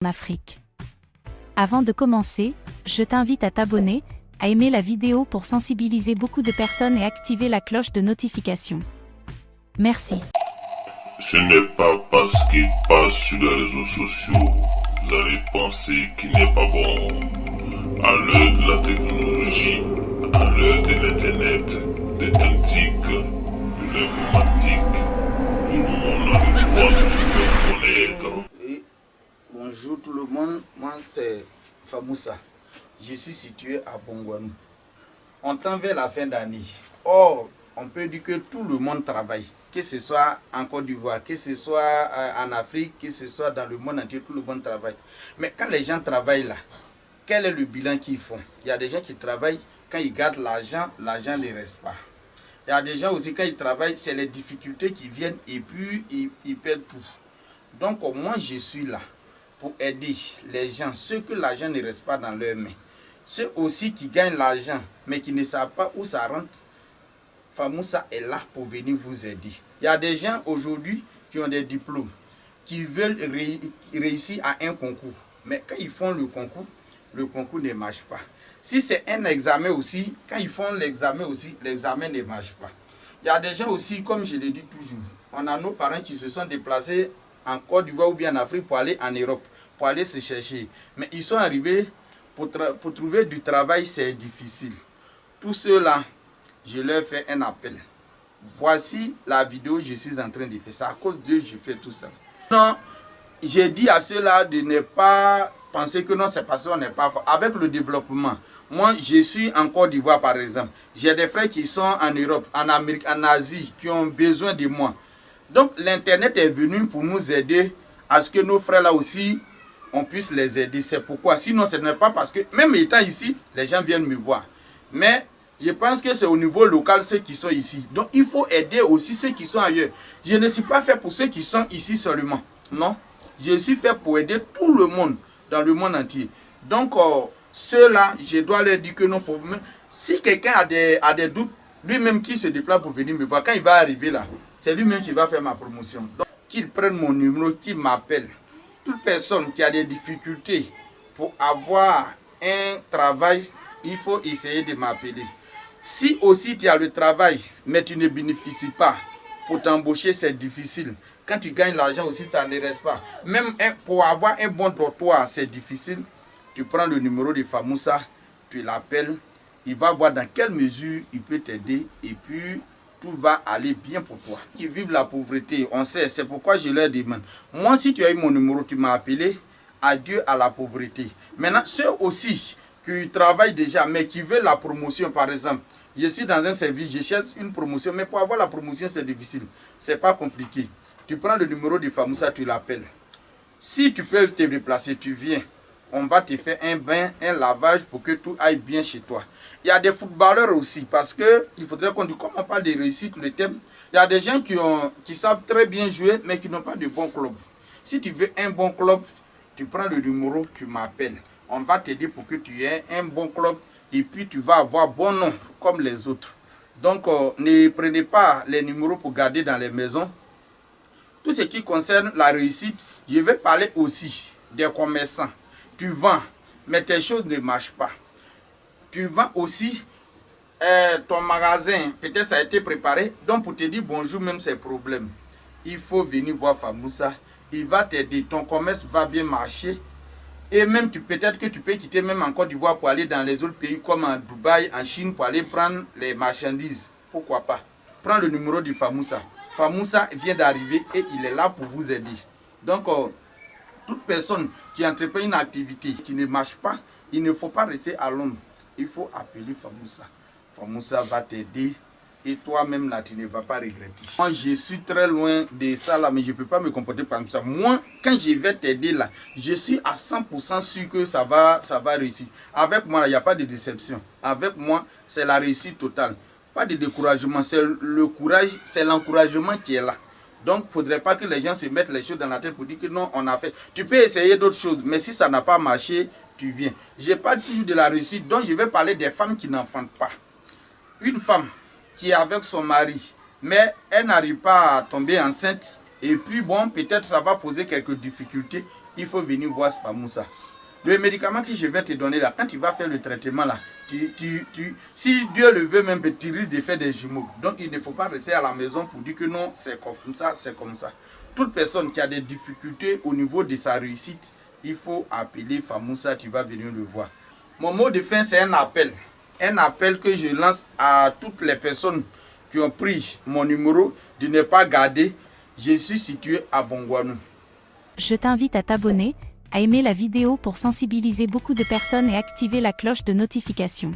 en Afrique. Avant de commencer, je t'invite à t'abonner, à aimer la vidéo pour sensibiliser beaucoup de personnes et activer la cloche de notification. Merci. Ce n'est pas parce qu'il passe sur les réseaux sociaux, vous allez penser qu'il n'est pas bon. À l'heure de la technologie, à l'heure de l'internet, de l'antique, de l'informatique, tout le monde a le droit de se connaître. Oui. Bonjour tout le monde, moi c'est Famoussa. Je suis situé à Bongouanou. On tend vers la fin d'année. Or, on peut dire que tout le monde travaille. Que ce soit en Côte d'Ivoire, que ce soit en Afrique, que ce soit dans le monde entier, tout le monde travaille. Mais quand les gens travaillent là, quel est le bilan qu'ils font? Il y a des gens qui travaillent, quand ils gardent l'argent, l'argent ne reste pas. Il y a des gens aussi, quand ils travaillent, c'est les difficultés qui viennent et puis ils perdent tout. Donc moi je suis là pour aider les gens, ceux que l'argent ne reste pas dans leurs mains. Ceux aussi qui gagnent l'argent mais qui ne savent pas où ça rentre, Famoussa est là pour venir vous aider. Il y a des gens aujourd'hui qui ont des diplômes, qui veulent réussir à un concours. Mais quand ils font le concours ne marche pas. Si c'est un examen aussi, quand ils font l'examen aussi, l'examen ne marche pas. Il y a des gens aussi, comme je le dis toujours, on a nos parents qui se sont déplacés en Côte d'Ivoire ou bien en Afrique pour aller en Europe, pour aller se chercher. Mais ils sont arrivés, pour trouver du travail, c'est difficile. Tous ceux-là, je leur fais un appel. Voici la vidéo que je suis en train de faire. C'est à cause d'eux que je fais tout ça. Non, j'ai dit à ceux-là de ne pas penser que non, c'est parce qu'on n'est pas fort. Avec le développement, moi, je suis en Côte d'Ivoire, par exemple. J'ai des frères qui sont en Europe, en Amérique, en Asie, qui ont besoin de moi. Donc, l'Internet est venu pour nous aider à ce que nos frères-là aussi, on puisse les aider. C'est pourquoi. Sinon, ce n'est pas parce que, même étant ici, les gens viennent me voir. Mais je pense que c'est au niveau local ceux qui sont ici. Donc, il faut aider aussi ceux qui sont ailleurs. Je ne suis pas fait pour ceux qui sont ici seulement. Non. Je suis fait pour aider tout le monde, dans le monde entier. Donc, ceux-là, je dois leur dire que non, faut... Si quelqu'un a des doutes, lui-même qui se déplace pour venir me voir, quand il va arriver là, c'est lui-même qui va faire ma promotion. Donc, qu'il prenne mon numéro, qu'il m'appelle. Toute personne qui a des difficultés pour avoir un travail, il faut essayer de m'appeler. Si aussi tu as le travail, mais tu ne bénéficies pas, pour t'embaucher, c'est difficile. Quand tu gagnes l'argent aussi, ça ne reste pas. Même pour avoir un bon trottoir, c'est difficile. Tu prends le numéro de Famoussa, tu l'appelles, il va voir dans quelle mesure il peut t'aider et puis tout va aller bien pour toi. Qui vivent la pauvreté, on sait, c'est pourquoi je leur demande. Moi, si tu as eu mon numéro, tu m'as appelé, adieu à la pauvreté. Maintenant, ceux aussi qui travaillent déjà, mais qui veulent la promotion, par exemple, je suis dans un service, je cherche une promotion, mais pour avoir la promotion, c'est difficile. C'est pas compliqué. Tu prends le numéro de Famoussa, tu l'appelles. Si tu peux te déplacer, tu viens. On va te faire un bain, un lavage pour que tout aille bien chez toi. Il y a des footballeurs aussi, parce que il faudrait qu'on dise, comme on parle de réussite, le thème, il y a des gens qui savent très bien jouer, mais qui n'ont pas de bon club. Si tu veux un bon club, tu prends le numéro, tu m'appelles. On va t'aider pour que tu aies un bon club et puis tu vas avoir bon nom comme les autres. Donc, ne prenez pas les numéros pour garder dans les maisons. Tout ce qui concerne la réussite, je vais parler aussi des commerçants. Tu vends, mais tes choses ne marchent pas. Tu vends aussi ton magasin, peut-être ça a été préparé. Donc pour te dire bonjour, même ces problèmes, il faut venir voir Famoussa. Il va t'aider, ton commerce va bien marcher. Et même peut-être que tu peux quitter même en Côte d'Ivoire pour aller dans les autres pays comme en Dubaï, en Chine, pour aller prendre les marchandises. Pourquoi pas? Prends le numéro de Famoussa. Famoussa vient d'arriver et il est là pour vous aider. Donc, toute personne qui entreprend une activité qui ne marche pas, il ne faut pas rester à l'ombre. Il faut appeler Famoussa. Famoussa va t'aider et toi-même là, tu ne vas pas regretter. Moi, je suis très loin de ça là, mais je ne peux pas me comporter comme ça. Moi, quand je vais t'aider là, je suis à 100% sûr que ça va réussir. Avec moi, il n'y a pas de déception. Avec moi, c'est la réussite totale. Pas de découragement, c'est le courage, c'est l'encouragement qui est là. Donc, il ne faudrait pas que les gens se mettent les choses dans la tête pour dire que non, on a fait. Tu peux essayer d'autres choses, mais si ça n'a pas marché, tu viens. Je parle toujours de la réussite, donc je vais parler des femmes qui n'enfantent pas. Une femme qui est avec son mari, mais elle n'arrive pas à tomber enceinte, et puis bon, peut-être ça va poser quelques difficultés. il faut venir voir Famoussa. Le médicament que je vais te donner là, quand tu vas faire le traitement là, si Dieu le veut même, tu risques de faire des jumeaux. Donc il ne faut pas rester à la maison pour dire que non, c'est comme ça, c'est comme ça. Toute personne qui a des difficultés au niveau de sa réussite, il faut appeler Famoussa, tu vas venir le voir. Mon mot de fin, c'est un appel. Un appel que je lance à toutes les personnes qui ont pris mon numéro de ne pas garder. Je suis situé à Bongouanou. Je t'invite à t'abonner, à aimer la vidéo pour sensibiliser beaucoup de personnes et activer la cloche de notification.